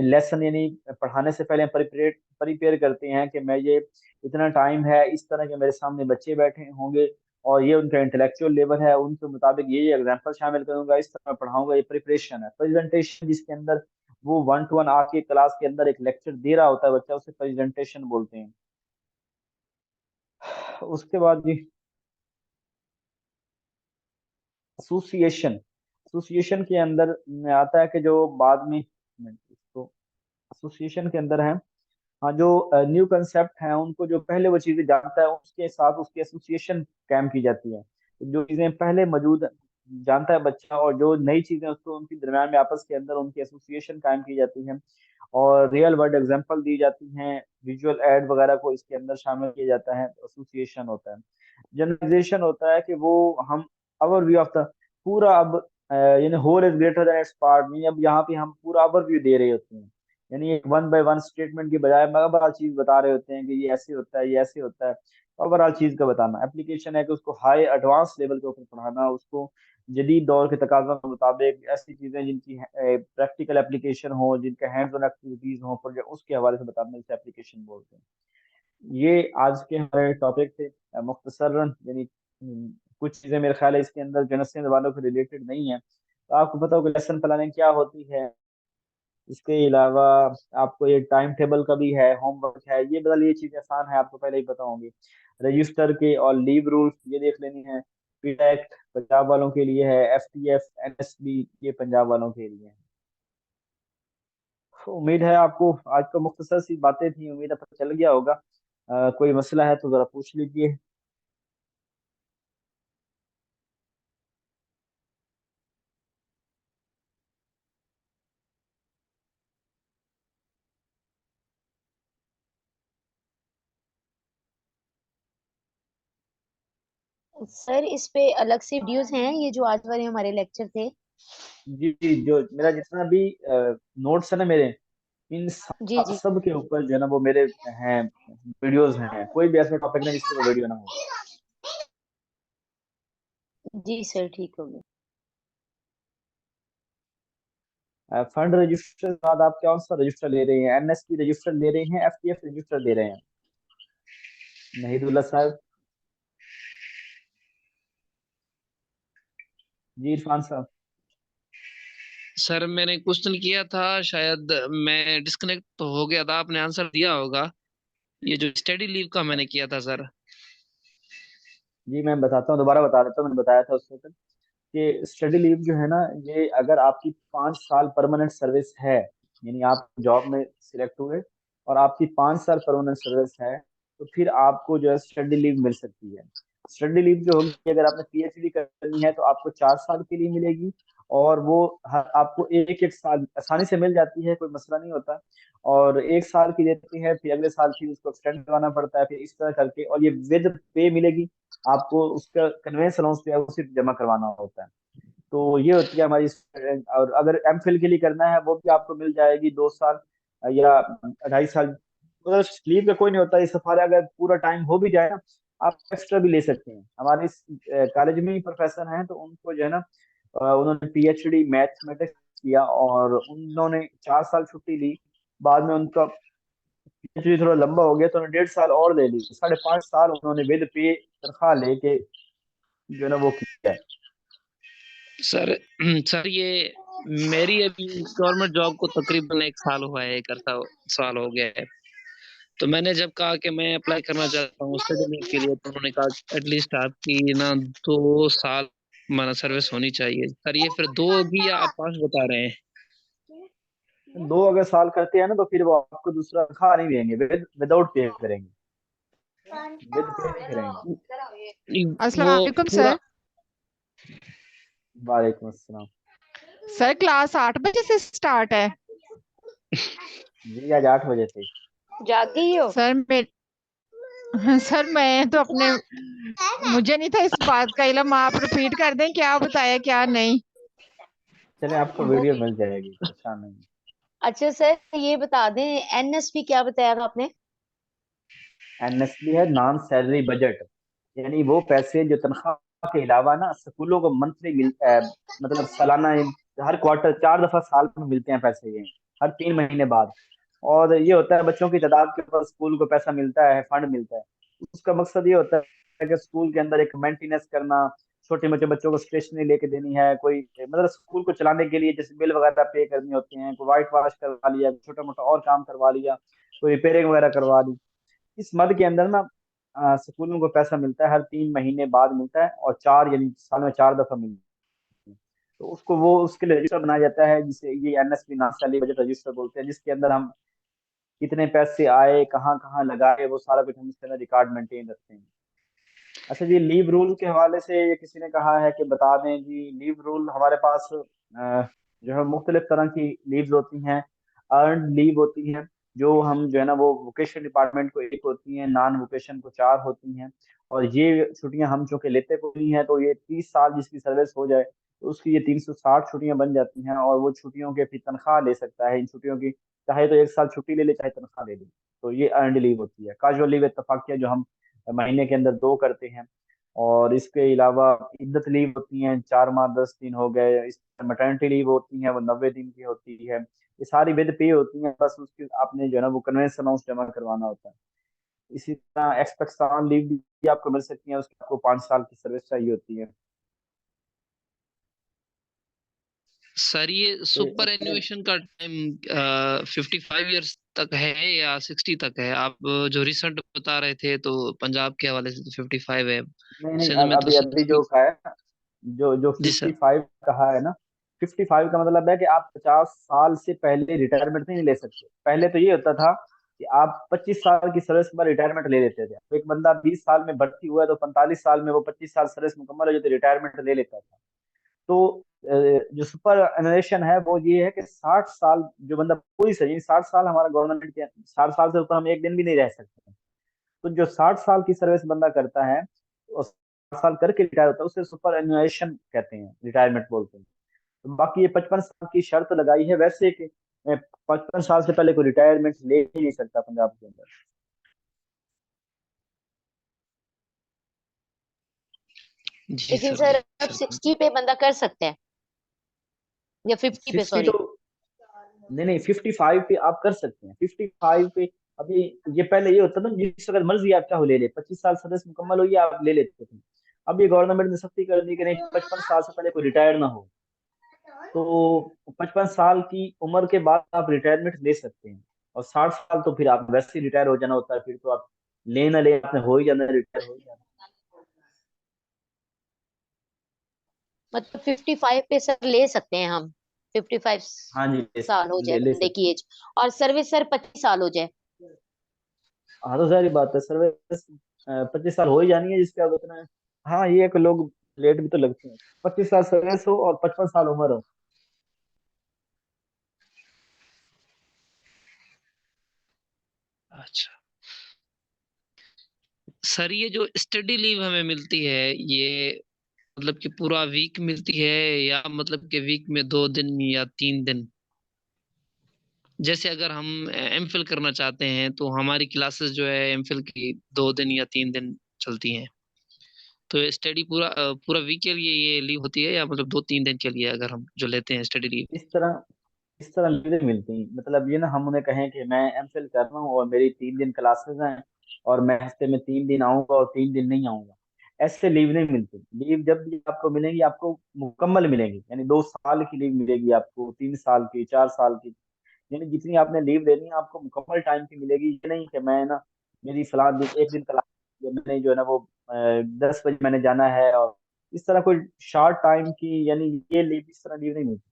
S1: लेसन यानी पढ़ाने से पहले प्रिपेयर प्रिपेयर करते हैं कि मैं ये इतना टाइम है, इस तरह के मेरे सामने बच्चे बैठे होंगे और ये उनका इंटेलेक्चुअल लेवल है, उनके मुताबिक ये एग्जाम्पल शामिल करूंगा, इस तरह पढ़ाऊंगा। ये प्रिपरेशन है। प्रेजेंटेशन जिसके अंदर वो वन टू वन आके क्लास के अंदर एक लेक्चर दे रहा होता है बच्चा, उसे प्रेजेंटेशन बोलते हैं। उसके बाद जी एसोसिएशन। एसोसिएशन के अंदर आता है कि जो बाद में इसको एसोसिएशन के अंदर है, हाँ, जो न्यू कंसेप्ट हैं उनको जो पहले वो चीजें जानता है उसके साथ उसकी एसोसिएशन कायम की जाती है। जो चीजें पहले मौजूद जानता है बच्चा और जो नई चीजें उसको उनके दरम्यान में आपस के अंदर उनकी एसोसिएशन कायम की जाती है और रियल वर्ल्ड एग्जांपल दी जाती हैं, विजुअल एड वगैरह को इसके अंदर शामिल किया जाता है। एसोसिएशन होता है। जनरलाइजेशन होता है कि वो हम ओवरव्यू ऑफ द पूरा अब यानी whole is greater than its part नहीं, अब यहाँ पे हम पूरा ओवरव्यू दे रहे होते हैं। यानी एक वन बाय वन स्टेटमेंट के बजाय हम ओवरऑल चीज बता रहे होते हैं कि ये ऐसे होता है, ये ऐसे होता है। ओवरऑल चीज का बताना एप्लीकेशन है कि उसको हाई एडवांस लेवल के ऊपर पढ़ाना, उसको जदीद दौर के तकाजा के मुताबिक ऐसी चीजें जिनकी प्रैक्टिकल एप्लीकेशन हो, जिनका हैंड्स ऑन एक्टिविटीज हो प्रोजेक्ट, उसके हवाले से बताना, इसे एप्लीकेशन बोलते हैं। ये आज के हमारे टॉपिक थे मुख्तसरन, यानी कुछ चीजें मेरे ख्याल है इसके अंदर जनरल वालों के रिलेटेड नहीं है। तो आपको पता होगा लेसन प्लानिंग क्या होती है। इसके अलावा आपको ये टाइम टेबल का भी है, होमवर्क है, ये बदल ये चीजें आसान है, आपको पहले ही पता होंगी। रजिस्टर के और लीव रूल्स ये देख लेनी है। पीटैक्ट पंजाब वालों के लिए है, एफटीएफ एनएसबी ये पंजाब वालों के लिए है। तो उम्मीद है आपको आज तो मुख्तसर सी बातें थी, उम्मीद है पता चल गया होगा। कोई मसला है तो जरा पूछ लीजिए।
S3: सर इस पे अलग से वीडियोस हैं, ये जो आज वाले हमारे लेक्चर थे?
S1: जी जी, जो मेरा जितना भी नोट्स है ना मेरे, इन
S3: जी जी।
S1: सब के ऊपर जो है ना वो मेरे हैं वीडियोस हैं। कोई भी ऐसा टॉपिक नहीं जिसके ऊपर वीडियो ना हो।
S3: जी सर, ठीक हो गया।
S1: फंड रजिस्टर के बाद आप कौन सा रजिस्टर ले रहे हैं? एनएसपी रजिस्टर ले रहे हैं, एफटीएफ रजिस्टर ले रहे हैं? नहीदुल्ला साहब। जी इरफान साहब।
S2: सर मैंने क्वेश्चन किया था, शायद मैं डिस्कनेक्ट तो हो गया था, आपने आंसर दिया होगा। ये जो स्टडी लीव का मैंने किया था सर।
S1: जी मैं बताता हूँ, दोबारा बता देता हूँ, मैंने बताया था उससे तक कि स्टडी लीव जो है ना, ये अगर आपकी 5 साल परमानेंट सर्विस है, यानी आप जॉब में सिलेक्ट हुए और आपकी 5 साल परमानेंट सर्विस है, तो फिर आपको जो है स्टडी लीव मिल सकती है। स्टडी लीव जो होगी, अगर आपने पीएचडी करनी है तो आपको 4 साल के लिए मिलेगी। और वो आपको एक एक साल आसानी से मिल जाती है, कोई मसला नहीं होता। और 1 साल की देती है, फिर अगले साल फिर उसको एक्सटेंड करवाना पड़ता है, फिर इस तरह करके, और ये विद पे मिलेगी। आपको उसका कन्वेंस अलाउंस जो है वो सिर्फ जमा करवाना होता है। तो ये होती है हमारी। और अगर एम फिल के लिए करना है वो भी आपको मिल जाएगी 2 साल या 2.5 साल। मतलब लीव का कोई नहीं होता, इस सफारी अगर पूरा टाइम हो भी जाए ना, आप एक्स्ट्रा भी ले सकते हैं। हमारे कॉलेज में ही प्रोफेसर हैं तो उनको जो है ना उन्होंने पीएचडी मैथमेटिक्स किया और उन्होंने 4 साल छुट्टी ली। बाद में उनका पीएचडी थोड़ा लंबा हो गया तो उन्होंने 1.5 साल और ले ली, 5.5 साल उन्होंने विद पे तनख्वाह लेके जो है ना वो किया है।
S2: सर सर ये मेरी अभी गवर्नमेंट जॉब को तकरीबन 1 साल हुआ है, 1 साल हो गया है। तो मैंने जब कहा कि मैं अप्लाई करना चाहता हूँ स्टडी लीव के लिए, तो उन्होंने कहा एटलीस्ट आपकी ना 2 साल माना सर्विस होनी चाहिए। सर ये फिर 2 होगी या आप 5 बता रहे हैं?
S1: 2 अगर साल करते हैं ना तो फिर वो आपको दूसरा तनख्वाह नहीं देंगे, विदाउट पे करेंगे, विद पे नहीं करेंगे।
S4: अस्सलाम
S2: वो
S4: वालेकुम
S2: पूरा।
S4: सर।
S1: वालेकुम अस्सलाम।
S4: सर क्लास 8 बजे से स्टार्ट है?
S1: जी आज 8 बजे थे।
S3: जाग गई हो?
S4: सर सर मैं तो अपने, मुझे नहीं था इस बात का इल्म, आप रिपीट कर दें क्या बताया क्या नहीं।
S1: चले, आपको
S3: वो
S1: वीडियो मिल जाएगी, परेशान नहीं।
S3: अच्छा सर, ये बता दें एनएसपी क्या बताया था आपने?
S1: एनएसबी है नॉन सैलरी बजट, यानी वो पैसे जो तनख्वाह के अलावा ना स्कूलों को मंथली मतलब सालाना, हर क्वार्टर 4 दफा साल में मिलते हैं पैसे ये, हर 3 महीने बाद। और ये होता है बच्चों की तादाद के ऊपर स्कूल को पैसा मिलता है, फंड मिलता है। उसका मकसद ये होता है कि स्कूल के अंदर एक मेंटेनेंस करना, छोटे मोटे बच्चों को स्टेशनरी लेके देनी है, कोई मतलब स्कूल को चलाने के लिए जैसे बिल वगैरह पे करनी होती हैं, कोई वाइट वॉश करवा लिया, छोटा मोटा और काम करवा लिया, कोई रिपेयरिंग वगैरह करवा ली। इस मद के अंदर ना स्कूलों को पैसा मिलता है, हर 3 महीने बाद मिलता है, और चार यानी साल में 4 दफा मिलता है। तो उसको वो उसके लिए रजिस्टर बनाया जाता है, जिसे ये NSP non salary budget register बोलते हैं, जिसके अंदर हम कितने पैसे आए, कहाँ कहाँ लगाए, वो सारा कुछ हम इसके अंदर रिकॉर्ड मेंटेन रखते हैं। अच्छा जी, लीव रूल के हवाले से ये किसी ने कहा है कि बता दें जी। लीव रूल हमारे पास जो है मुख्तलिफ तरह की लीव्स होती हैं। अर्नड लीव होती हैं, जो हम जो है ना वो वोकेशन डिपार्टमेंट को एक होती हैं, नॉन वोकेशन को 4 होती हैं। और ये छुट्टियां हम चूंकि लेते को नहीं है, तो ये 30 साल जिसकी सर्विस हो जाए तो उसकी ये 360 छुट्टियां बन जाती हैं, और वो छुट्टियों के फिर तनख्वाह ले सकता है इन छुट्टियों की। चाहे तो 1 साल छुट्टी ले ले, चाहे तनख्वाह ले ले। तो ये अर्नड लीव होती है। कैजुअल लीव इत्तफाकिया जो हम महीने के अंदर 2 करते हैं। और इसके अलावा इद्दत लीव होती हैं, 4 माह 10 दिन हो गए। इस मैटरनिटी लीव होती है, वो 90 दिन की होती है। ये सारी विद पे होती हैं, बस उसकी आपने जो है ना वो कन्वेंस अनाउंस जमा करवाना होता है। इसी तरह एक्सपेक्ट लीव भी आपको मिल सकती है, उसकी आपको 5 साल की सर्विस चाहिए होती है।
S2: सर ये
S1: तो
S2: सुपर एन्युएशन का टाइम 55 ईयर्स तक है या 60 तक है? आप जो रिसेंट बता रहे थे तो पंजाब के हवाले से तो 55 है,
S1: नहीं नहीं,
S2: सिंध में तो
S1: अभी अभी
S2: 60।
S1: जो का है, जो जो
S2: जी
S1: फिफ्टी
S2: सर।
S1: फाइव कहा है ना, 55 का मतलब है कि आप 50 साल से पहले रिटायरमेंट नहीं ले सकते। पहले तो ये होता था कि आप 25 साल की सर्विस के बाद रिटायरमेंट ले लेते थे। तो एक बंदा 20 साल में भर्ती हुआ है तो 45 साल में वो 25 साल सर्विस मुकम्मल हो जाती, रिटायरमेंट ले लेता था। तो जो सुपर एनुएशन है वो ये है कि 60 साल जो बंदा पूरी सही, 60 साल हमारा गवर्नमेंट के, 60 साल से ऊपर हम एक दिन भी नहीं रह सकते। तो जो 60 साल की सर्विस बंदा करता है और 60 साल करके रिटायर होता है, उसे सुपर एनुएशन कहते हैं, रिटायरमेंट बोलते हैं। तो बाकी ये 55 साल की शर्त लगाई है वैसे कि 55 साल से पहले कोई रिटायरमेंट ले ही नहीं सकता पंजाब के अंदर।
S2: जी
S3: लेकिन
S2: सर,
S3: सर
S2: जी
S3: अब
S2: सर।
S3: 60 पे बंदा कर सकता है, या 50 पे
S1: 60
S3: सॉरी।
S1: तो नहीं नहीं, 55 पे आप कर सकते हैं, 55 पे। अभी ये पहले ये होता था जिस अगर मर्जी आप चाहो ले ले, 25 साल सर्विस मुकम्मल हुई आप ले लेते थे। अब ये गवर्नमेंट ने सख्ती कर दी कि नहीं, 55 साल से पहले कोई रिटायर ना हो। तो 55 साल की उम्र के बाद आप रिटायरमेंट ले सकते हैं। और 60 साल तो फिर आप वैसे ही रिटायर हो जाना होता है, फिर तो आप ले ना ले आपने हो ही जाना, रिटायर हो ही जाना।
S3: मतलब 55 पे सर ले सकते हैं हम, 55
S1: हाँ जी,
S3: साल हो जाए
S1: ले
S3: बंदे
S1: सकते
S3: की एज, और सर्विस सर 25 साल हो जाए।
S1: हैं। हाँ तो सारी बात है, सर्विस 25 साल हो ही जानी है जिसका अब इतना है। हाँ ये है कि लोग लेट भी तो लगते हैं। 25 साल सर्विस हो और 55 साल उम्र हो।
S2: अच्छा सर, ये जो स्टडी लीव हमें मिलती है, ये मतलब कि पूरा वीक मिलती है या मतलब कि वीक में 2 दिन या 3 दिन? जैसे अगर हम एमफिल करना चाहते हैं तो हमारी क्लासेस जो है एमफिल की 2 दिन या 3 दिन चलती हैं। तो स्टडी पूरा वीक के लिए ये लीव होती है या मतलब 2-3 दिन के लिए अगर हम जो लेते हैं स्टडी लीव?
S1: इस तरह लीडें मिलती हैं। मतलब ये ना हम उन्हें कहें कि मैं एमफिल कर रहा हूँ और मेरी 3 दिन क्लासेस हैं, और मैं हफ्ते में 3 दिन आऊंगा और 3 दिन नहीं आऊंगा, ऐसे लीव नहीं मिलती। लीव जब भी आपको मिलेंगी आपको मुकम्मल मिलेंगी, यानी 2 साल की लीव मिलेगी आपको, 3 साल की, 4 साल की। यानी जितनी आपने लीव लेनी है आपको मुकम्मल टाइम की मिलेगी। ये नहीं कि मैं ना मेरी फलां दिन एक दिन क्लास, मैंने जो है ना वो 10 बजे मैंने जाना है, और इस तरह कोई शॉर्ट टाइम की, यानी ये लीव इस तरह लीव नहीं मिलती।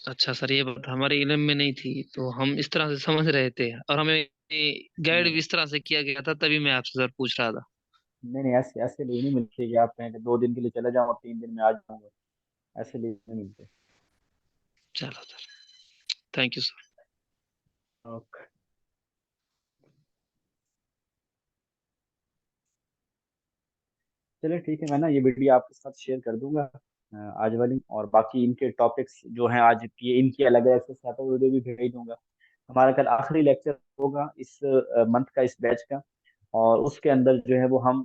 S2: अच्छा सर, ये बात हमारे इल्म में नहीं थी, तो हम इस तरह से समझ रहे थे और हमें गाइड भी
S1: नहीं
S2: इस तरह से किया गया था, तभी मैं आपसे सर पूछ रहा था।
S1: नहीं नहीं, ऐसे ऐसे लीव नहीं मिलती कि आप कहें कि 2 दिन के लिए चले जाओ और 3 दिन में आ जाऊंगा। ऐसे लीव नहीं मिलते।
S2: चलो sir, thank you sir.
S1: Okay. चलिए ठीक है, मैं ना ये वीडियो आपके साथ शेयर कर दूंगा आज वाली, और बाकी इनके टॉपिक्स जो हैं आज ये इनकी अलग अलग से साथ वीडियो भी भेज दूंगा। हमारा कल आखिरी लेक्चर होगा इस मंथ का, इस बैच का, और उसके अंदर जो है वो हम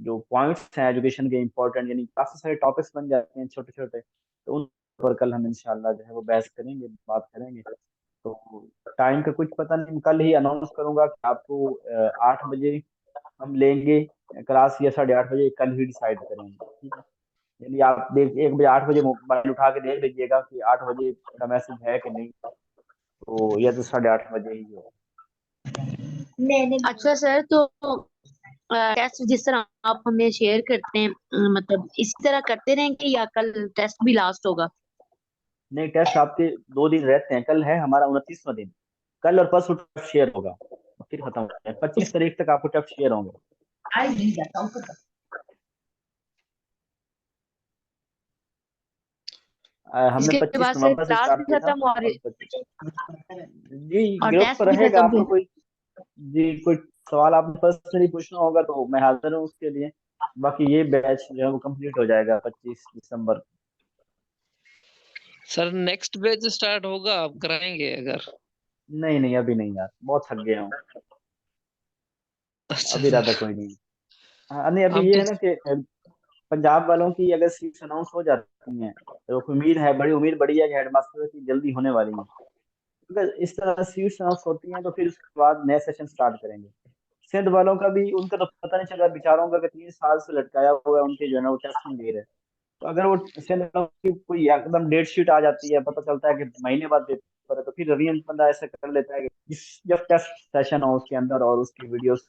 S1: जो पॉइंट्स हैं एजुकेशन के इम्पोर्टेंट, यानी काफी सारे टॉपिक्स बन जाते हैं छोटे छोटे, तो उन पर कल हम इंशाल्लाह जो है वो बहस करेंगे, बात करेंगे। तो टाइम का कुछ पता नहीं, कल ही अनाउंस करूंगा कि आपको 8 बजे हम लेंगे क्लास, या 8:30 बजे, कल ही डिसाइड करेंगे, ठीक है। यदि आप देख 1 बजे 8 बजे मोबाइल उठा के देख लीजिएगा कि 8 बजे का मैसेज है कि नहीं, तो या तो 8:30 बजे ही हो।
S3: अच्छा सर, तो टेस्ट जिस तरह आप हमें शेयर करते हैं, मतलब इसी तरह करते रहेंगे या कल टेस्ट भी लास्ट होगा?
S1: नहीं, टेस्ट आपके 2 दिन रहते हैं, कल है हमारा 29वां दिन, कल और परसों टेस्ट शेयर होगा, फिर खत्म हो जाए। 25 तारीख तक आपको टेस्ट शेयर होंगे। हमने
S3: इसके
S1: 25
S3: बाद सर
S1: नवंबर से
S3: क्लास
S1: स्टार्ट
S3: भी
S1: किया था,
S3: खत्म और
S1: और जी ग्रुप
S3: टेस्ट
S1: पर
S3: भी
S1: रहेगा।
S3: खत्म
S1: आपको
S3: फिर?
S1: कोई जी कोई सवाल आपने पर्सनली पूछना होगा तो मैं हाजिर हूँ उसके लिए। बाकी ये बैच जो है वो कंप्लीट हो जाएगा 25 दिसंबर।
S2: सर नेक्स्ट बैच स्टार्ट होगा, आप कराएंगे अगर?
S1: नहीं नहीं, अभी नहीं यार, बहुत थक गया हूँ,
S2: अच्छा
S1: अभी इरादा
S2: सर,
S1: कोई नहीं। हाँ, नहीं अभी
S2: हम
S1: ये
S2: तो
S1: है ना कि पंजाब वालों की अगर सीट्स अनाउंस हो जाती हैं तो उम्मीद है, बड़ी उम्मीद बड़ी है कि हेडमास्टर की जल्दी होने वाली है। अगर इस तरह सीट्स अनाउंस होती हैं तो फिर उसके बाद नया सेशन स्टार्ट करेंगे। सिंध वालों का भी, उनका तो पता नहीं चला बेचारों का कि 3 साल से लटकाया हुआ है, उनके जो है ना वो टेस्ट नहीं दे रहे। तो अगर वो सिंध वालों की कोई एकदम डेट शीट आ जाती है, पता चलता है कि महीने बाद पेपर है, तो फिर रवि बंदा ऐसा कर लेता है कि जब टेस्ट सेशन हो उसके अंदर और उसकी वीडियोस